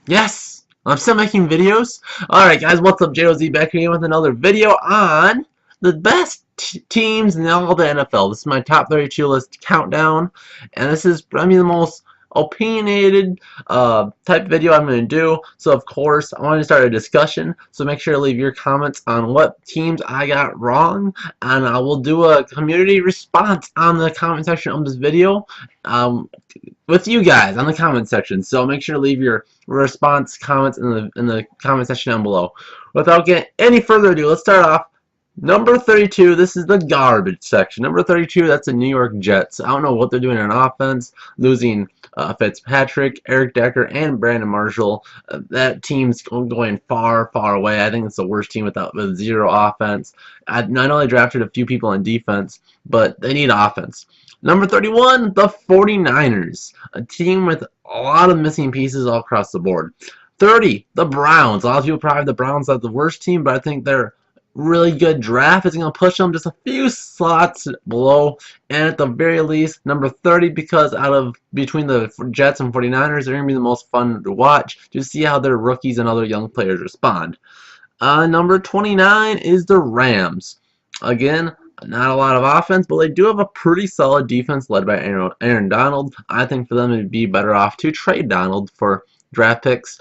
Yes, I'm still making videos. Alright guys, what's up? JOZ back here with another video on the best teams in all the NFL. This is my top 32 list countdown, and this is probably the most opinionated type video I'm going to do. So of course, I want to start a discussion, so make sure to leave your comments on what teams I got wrong, and I will do a community response on the comment section of this video. With you guys on the comment section. So make sure to leave your response comments in the comment section down below. Without getting any further ado, let's start off. Number 32, this is the garbage section. Number 32, that's the New York Jets. I don't know what they're doing on offense, losing Fitzpatrick, Eric Decker, and Brandon Marshall. That team's going far, far away. I think it's the worst team with zero offense. I know they drafted a few people on defense, but they need offense. Number 31, the 49ers, a team with a lot of missing pieces all across the board. 30, the Browns. A lot of people probably have the Browns as the worst team, but I think they're really good draft is going to push them just a few slots below, and at the very least number 30, because out of between the Jets and 49ers, they're going to be the most fun to watch to see how their rookies and other young players respond. Number 29 is the Rams. Again, not a lot of offense, but they do have a pretty solid defense led by Aaron Donald. I think for them it'd be better off to trade Donald for draft picks.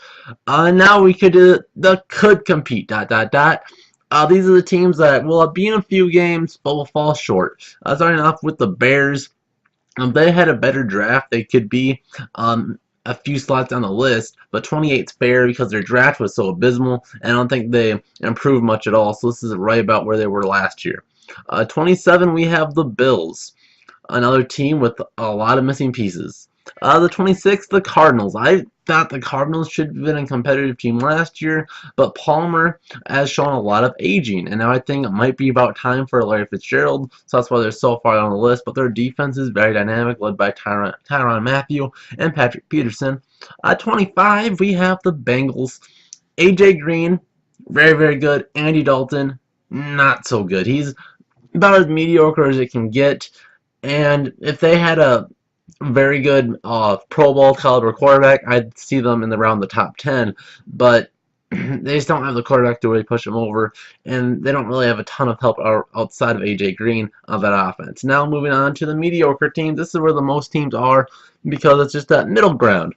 Now we could could compete. These are the teams that will be in a few games, but will fall short. Starting off with the Bears. If they had a better draft, they could be a few slots down the list, but 28's fair because their draft was so abysmal, and I don't think they improved much at all, so this is right about where they were last year. 27, we have the Bills, another team with a lot of missing pieces. The 26th, the Cardinals. I thought the Cardinals should have been a competitive team last year, but Palmer has shown a lot of aging, and now I think it might be about time for Larry Fitzgerald, so that's why they're so far on the list, but their defense is very dynamic, led by Tyrann Mathieu and Patrick Peterson. At 25, we have the Bengals. AJ Green, very, very good. Andy Dalton, not so good. He's about as mediocre as it can get, and if they had a very good Pro Bowl caliber quarterback, I'd see them in around the top 10, but they just don't have the quarterback to really push them over, and they don't really have a ton of help outside of AJ Green of that offense. Now moving on to the mediocre teams, this is where the most teams are because it's just that middle ground.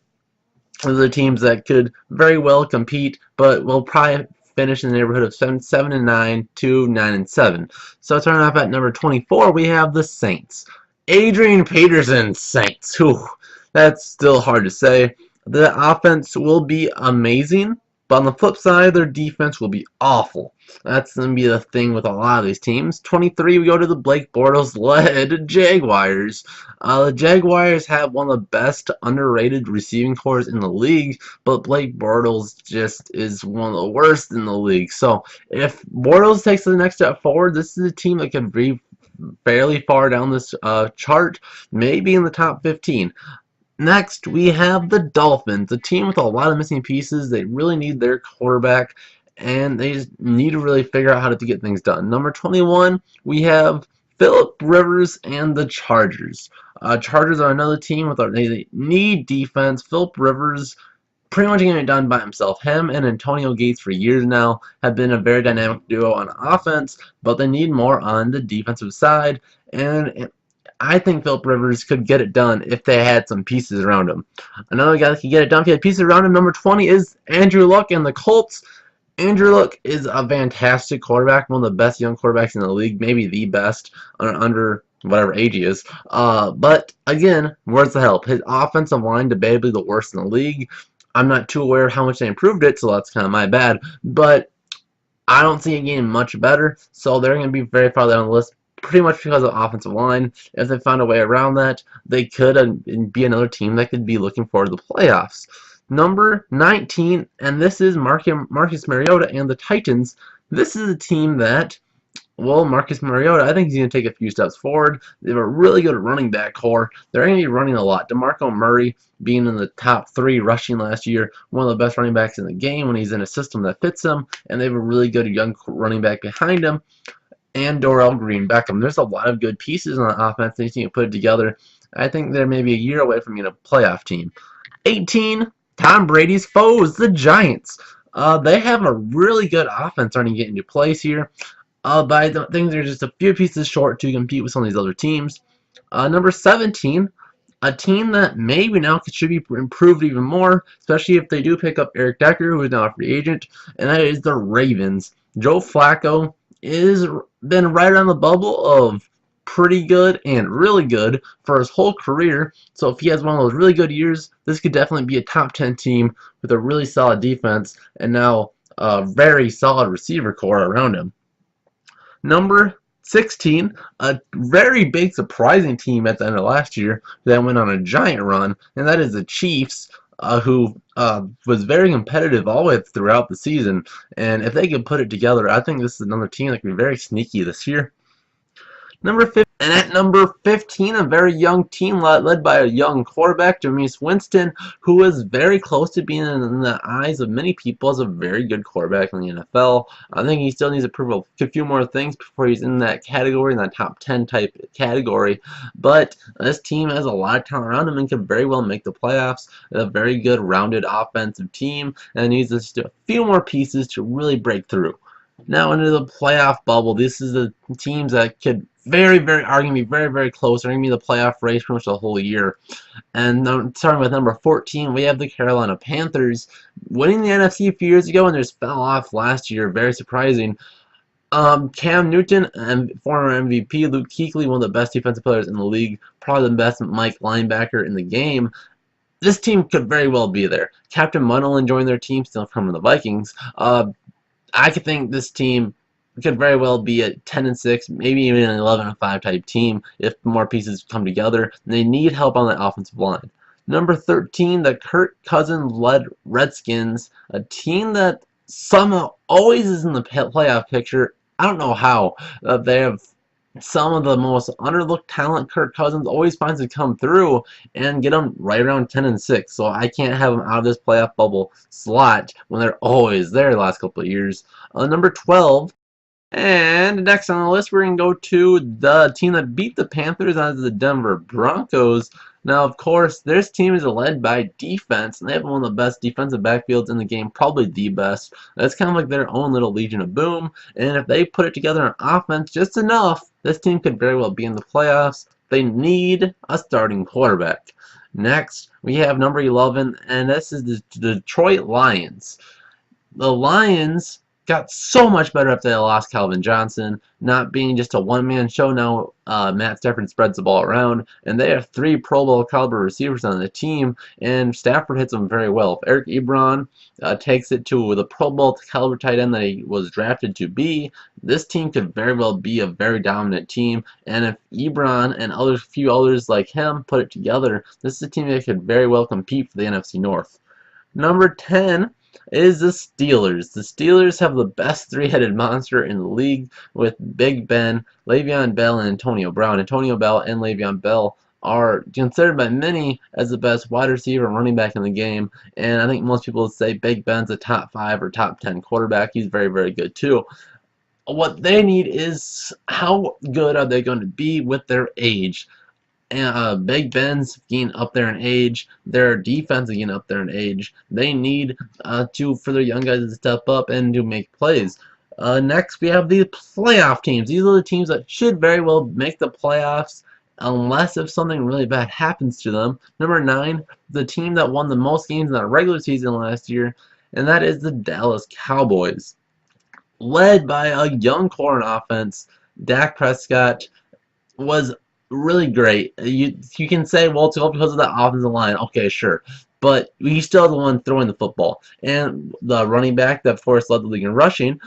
Those are teams that could very well compete, but will probably finish in the neighborhood of 7-9 to 9-7. So starting off at number 24, we have the Saints. Adrian Peterson Saints. Whew, that's still hard to say. The offense will be amazing, but on the flip side, their defense will be awful. That's going to be the thing with a lot of these teams. 23, we go to the Blake Bortles-led Jaguars. The Jaguars have one of the best underrated receiving corps in the league, but Blake Bortles just is one of the worst in the league. So if Bortles takes the next step forward, this is a team that can be fairly far down this chart, maybe in the top 15. Next, we have the Dolphins, a team with a lot of missing pieces. They really need their quarterback, and they just need to really figure out how to get things done. Number 21, we have Philip Rivers and the Chargers. Chargers are another team they need defense. Philip Rivers pretty much getting it done by himself. Him and Antonio Gates for years now have been a very dynamic duo on offense, but they need more on the defensive side, and I think Philip Rivers could get it done if they had some pieces around him. Another guy that could get it done if he had pieces around him, number 20, is Andrew Luck and the Colts. Andrew Luck is a fantastic quarterback, one of the best young quarterbacks in the league, maybe the best under whatever age he is. But again, where's the help? His offensive line debatably the worst in the league. I'm not too aware of how much they improved it, so that's kind of my bad. But I don't see it getting much better, so they're going to be very far down the list, pretty much because of offensive line. If they found a way around that, they could be another team that could be looking forward to the playoffs. Number 19, and this is Marcus Mariota and the Titans. This is a team that, well, Marcus Mariota, I think he's going to take a few steps forward. They have a really good running back core. They're going to be running a lot. DeMarco Murray being in the top 3 rushing last year, one of the best running backs in the game when he's in a system that fits him, and they have a really good young running back behind him, and Dorrell Green Beckham. There's a lot of good pieces on the offense. They need to put it together. I think they're maybe a year away from being a playoff team. 18, Tom Brady's foes, the Giants. They have a really good offense starting to get into place here. But I don't think they're just a few pieces short to compete with some of these other teams. Number 17, a team that maybe now should be improved even more, especially if they do pick up Eric Decker, who is now a free agent, and that is the Ravens. Joe Flacco is been right on the bubble of pretty good and really good for his whole career. So if he has one of those really good years, this could definitely be a top 10 team with a really solid defense and now a very solid receiver core around him. Number 16, a very big surprising team at the end of last year that went on a giant run, and that is the Chiefs, who was very competitive all the way throughout the season. And if they can put it together, I think this is another team that can be very sneaky this year. Number 15, and at number 15, a very young team led by a young quarterback, Jameis Winston, who is very close to being in the eyes of many people as a very good quarterback in the NFL. I think he still needs to prove a few more things before he's in that category, in that top 10 type category. But this team has a lot of talent around him and could very well make the playoffs. A very good rounded offensive team, and needs just a few more pieces to really break through. Now into the playoff bubble, this is the teams that could are going to be very close. They're going to be in the playoff race pretty much the whole year. And starting with number 14, we have the Carolina Panthers winning the NFC a few years ago and just fell off last year. Very surprising. Cam Newton, and former MVP Luke Kuechly, one of the best defensive players in the league, probably the best Mike linebacker in the game. This team could very well be there. Captain Munnerlyn joined their team, still from the Vikings. I could think this team could very well be a 10-6, maybe even an 11-5 type team if more pieces come together. They need help on the offensive line. Number 13, the Kirk Cousins-led Redskins, a team that somehow always is in the playoff picture. I don't know how. They have some of the most underlooked talent. Kirk Cousins always finds to come through and get them right around 10-6. So I can't have them out of this playoff bubble slot when they're always there the last couple of years. Number 12. And next on the list, we're going to go to the team that beat the Panthers, as the Denver Broncos. Now, of course, this team is led by defense, and they have one of the best defensive backfields in the game, probably the best. That's kind of like their own little Legion of Boom, and if they put it together on offense just enough, this team could very well be in the playoffs. They need a starting quarterback. Next, we have number 11, and this is the Detroit Lions. The Lions got so much better after they lost Calvin Johnson, not being just a one-man show. Now Matt Stafford spreads the ball around, and they have 3 Pro Bowl caliber receivers on the team, and Stafford hits them very well. If Eric Ebron takes it to the Pro Bowl caliber tight end that he was drafted to be, this team could very well be a very dominant team, and if Ebron and few others like him put it together, this is a team that could very well compete for the NFC North. Number 10 is the Steelers. The Steelers have the best three-headed monster in the league with Big Ben, Le'Veon Bell, and Antonio Brown. Antonio Bell and Le'Veon Bell are considered by many as the best wide receiver and running back in the game, and I think most people would say Big Ben's a top 5 or top 10 quarterback. He's very good too. What they need is how good are they going to be with their age. Big Ben's getting up there in age. Their defense is getting up there in age. They need for their young guys to step up and to make plays. Next, we have the playoff teams. These are the teams that should very well make the playoffs unless if something really bad happens to them. Number 9, the team that won the most games in the regular season last year, and that is the Dallas Cowboys. Led by a young core on offense, Dak Prescott was really great. You can say, well, it's all because of the offensive line. Okay, sure. But he's still the one throwing the football. And the running back that forced led the league in rushing.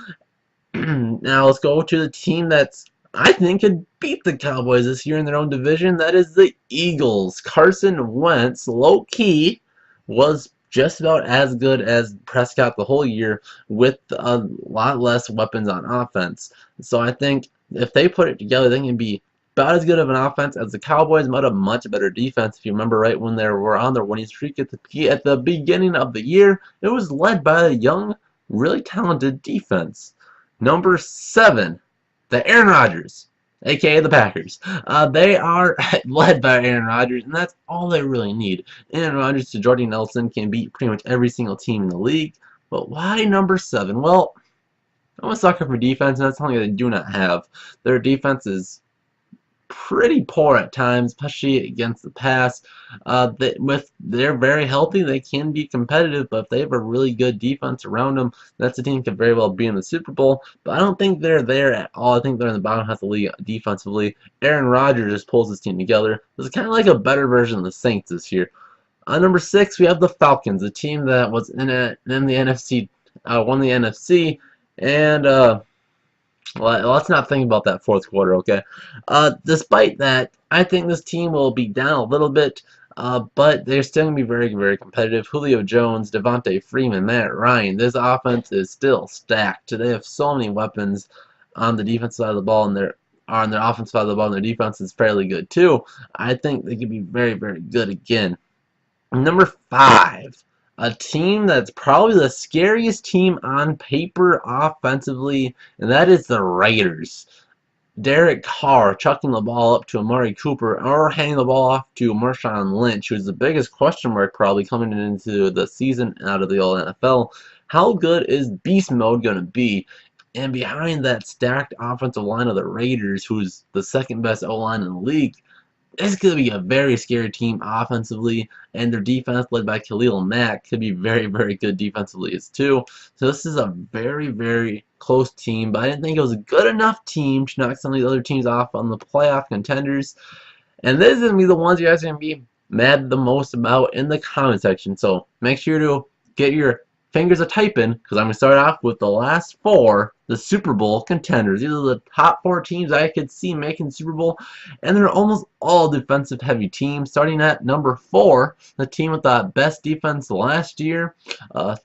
Now let's go to the team that's, I think, could beat the Cowboys this year in their own division. That is the Eagles. Carson Wentz, low-key, was just about as good as Prescott the whole year with a lot less weapons on offense. So I think if they put it together, they can be about as good of an offense as the Cowboys, but a much better defense. If you remember right when they were on their winning streak at the beginning of the year, it was led by a young, really talented defense. Number 7, the Aaron Rodgers. aka the Packers. They are led by Aaron Rodgers, and that's all they really need. Aaron Rodgers to Jordy Nelson can beat pretty much every single team in the league. But why number 7? Well, I'm a sucker for defense, and that's something they do not have. Their defense is pretty poor at times, especially against the pass. They're very healthy, they can be competitive, but if they have a really good defense around them, that's a team that could very well be in the Super Bowl. But I don't think they're there at all. I think they're in the bottom half of the league defensively. Aaron Rodgers just pulls his team together. It's kind of like a better version of the Saints this year. On number 6, we have the Falcons, a team that was in the NFC, won the NFC, and well, let's not think about that fourth quarter, okay? Despite that, I think this team will be down a little bit, but they're still going to be very, very competitive. Julio Jones, Devontae Freeman, Matt Ryan. This offense is still stacked. They have so many weapons on the defense side of the ball, and on their offensive side of the ball, and their defense is fairly good too. I think they could be very, very good again. Number 5. A team that's probably the scariest team on paper offensively, and that is the Raiders. Derek Carr chucking the ball up to Amari Cooper or handing the ball off to Marshawn Lynch, who's the biggest question mark probably coming into the season out of the old NFL. How good is Beast Mode going to be? And behind that stacked offensive line of the Raiders, who's the second best O-line in the league, it's going to be a very scary team offensively, and their defense, led by Khalil Mack, could be very, very good defensively as too. So this is a very, very close team, but I didn't think it was a good enough team to knock some of these other teams off on the playoff contenders. And this is going to be the ones you guys are going to be mad the most about in the comment section. So make sure to get your fingers a typing, because I'm going to start off with the last 4, the Super Bowl contenders. These are the top 4 teams I could see making Super Bowl, and they're almost all defensive heavy teams. Starting at number 4, the team with the best defense last year,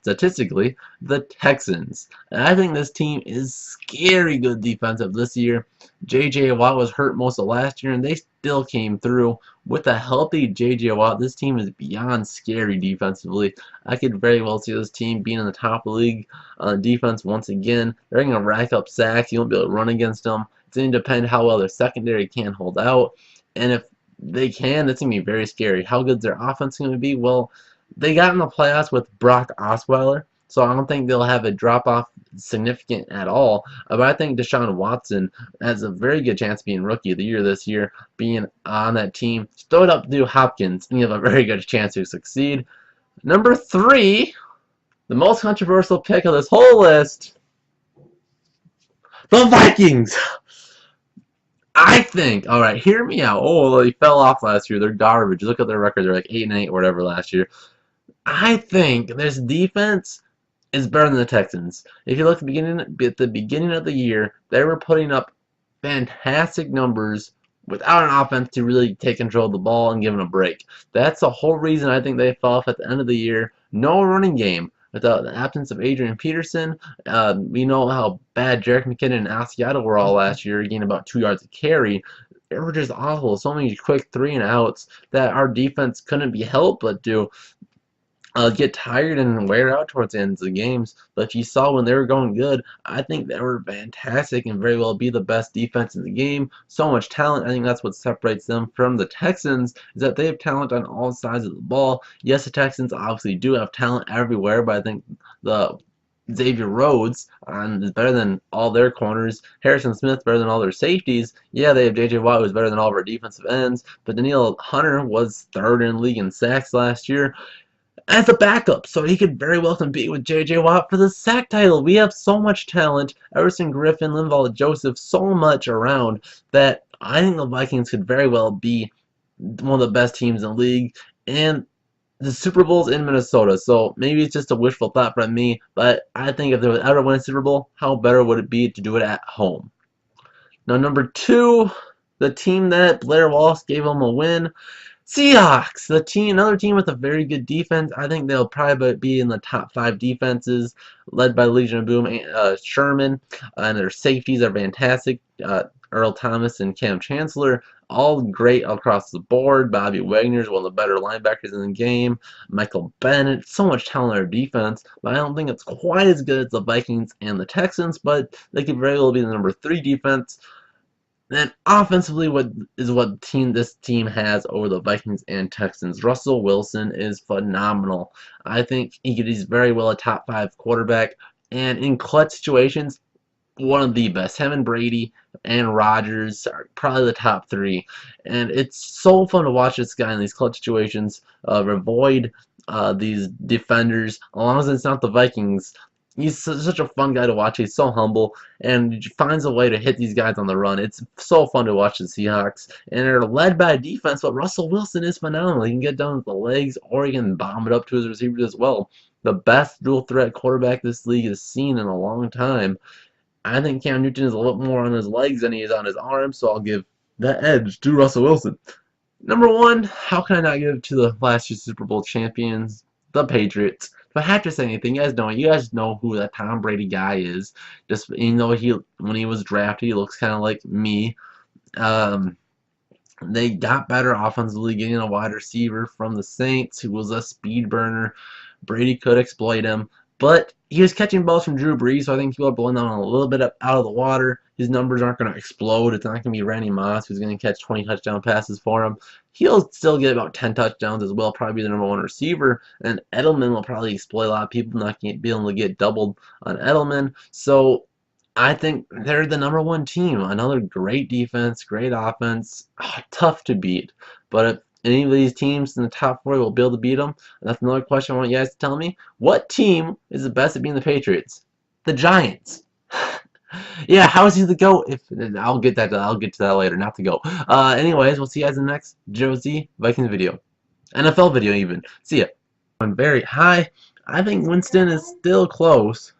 statistically, the Texans. And I think this team is scary good defensive this year. J.J. Watt was hurt most of last year, and they still came through. With a healthy J.J. Watt, this team is beyond scary defensively. I could very well see this team being in the top of the league on defense once again. They're going to rack up sacks. You won't be able to run against them. It's going to depend how well their secondary can hold out. And if they can, that's going to be very scary. How good their offense is going to be? Well, they got in the playoffs with Brock Osweiler, so I don't think they'll have a drop-off significant at all. But I think Deshaun Watson has a very good chance of being Rookie of the Year this year, being on that team. Throw it up to Hopkins, and you have a very good chance to succeed. Number 3, the most controversial pick of this whole list, the Vikings. I think, alright, hear me out. Oh, they fell off last year. They're garbage. Look at their record. They're like 8-8 or whatever last year. I think this defense is better than the Texans. If you look at the beginning of the year, they were putting up fantastic numbers without an offense to really take control of the ball and give them a break. That's the whole reason I think they fell off at the end of the year. No running game. Without the absence of Adrian Peterson, we know how bad Jerick McKinnon and Asiata were all last year, gaining about 2 yards a carry. They were just awful. So many quick 3-and-outs that our defense couldn't be helped but do get tired and wear out towards the ends of the games. But if you saw when they were going good, I think they were fantastic and very well be the best defense in the game. So much talent. I think that's what separates them from the Texans, is that they have talent on all sides of the ball. Yes, the Texans obviously do have talent everywhere, but I think the Xavier Rhodes is better than all their corners. Harrison Smith better than all their safeties. Yeah, they have J.J. Watt, who's better than all of our defensive ends. But Danielle Hunter was 3rd in the league in sacks last year as a backup, so he could very well compete with J.J. Watt for the sack title. We have so much talent. Everson Griffin, Linval Joseph, so much around that I think the Vikings could very well be one of the best teams in the league. And the Super Bowl's in Minnesota, so maybe it's just a wishful thought from me, but I think if they would ever win a Super Bowl, how better would it be to do it at home? Now, number 2, the team that Blair Walsh gave them a win, Seahawks, another team with a very good defense. I think they'll probably be in the top 5 defenses, led by Legion of Boom, Sherman, and their safeties are fantastic. Earl Thomas and Cam Chancellor, all great across the board. Bobby Wagner is one of the better linebackers in the game. Michael Bennett, so much talent on their defense, but I don't think it's quite as good as the Vikings and the Texans, but they could very well be the number 3 defense. Then offensively, what this team has over the Vikings and Texans? Russell Wilson is phenomenal. I think he's very well a top 5 quarterback, and in clutch situations, one of the best. Him and Brady and Rodgers are probably the top 3, and it's so fun to watch this guy in these clutch situations. Avoid these defenders, as long as it's not the Vikings. He's such a fun guy to watch. He's so humble and he finds a way to hit these guys on the run. It's so fun to watch the Seahawks. And they're led by a defense, but Russell Wilson is phenomenal. He can get down with the legs or he can bomb it up to his receivers as well. The best dual threat quarterback this league has seen in a long time. I think Cam Newton is a little more on his legs than he is on his arms, so I'll give that edge to Russell Wilson. Number 1, how can I not give it to the last year's Super Bowl champions, the Patriots? If I have to say anything, you guys know who that Tom Brady guy is. Just when he was drafted, he looks kind of like me. They got better offensively, getting a wide receiver from the Saints who was a speed burner. Brady could exploit him, but he was catching balls from Drew Brees, so I think people are blowing that one a little bit out of the water. His numbers aren't going to explode. It's not going to be Randy Moss who's going to catch 20 touchdown passes for him. He'll still get about 10 touchdowns as well, probably be the number 1 receiver, and Edelman will probably exploit a lot of people, not be able to get doubled on Edelman. So I think they're the number 1 team. Another great defense, great offense, tough to beat. But if any of these teams in the top 4 will be able to beat them, that's another question I want you guys to tell me. What team is the best at beating the Patriots? The Giants. Yeah, how is he the GOAT? I'll get to that later, not the GOAT. Anyways, we'll see you guys in the next Josie Vikings video. NFL video even. See ya. I'm very high. I think Winston is still close.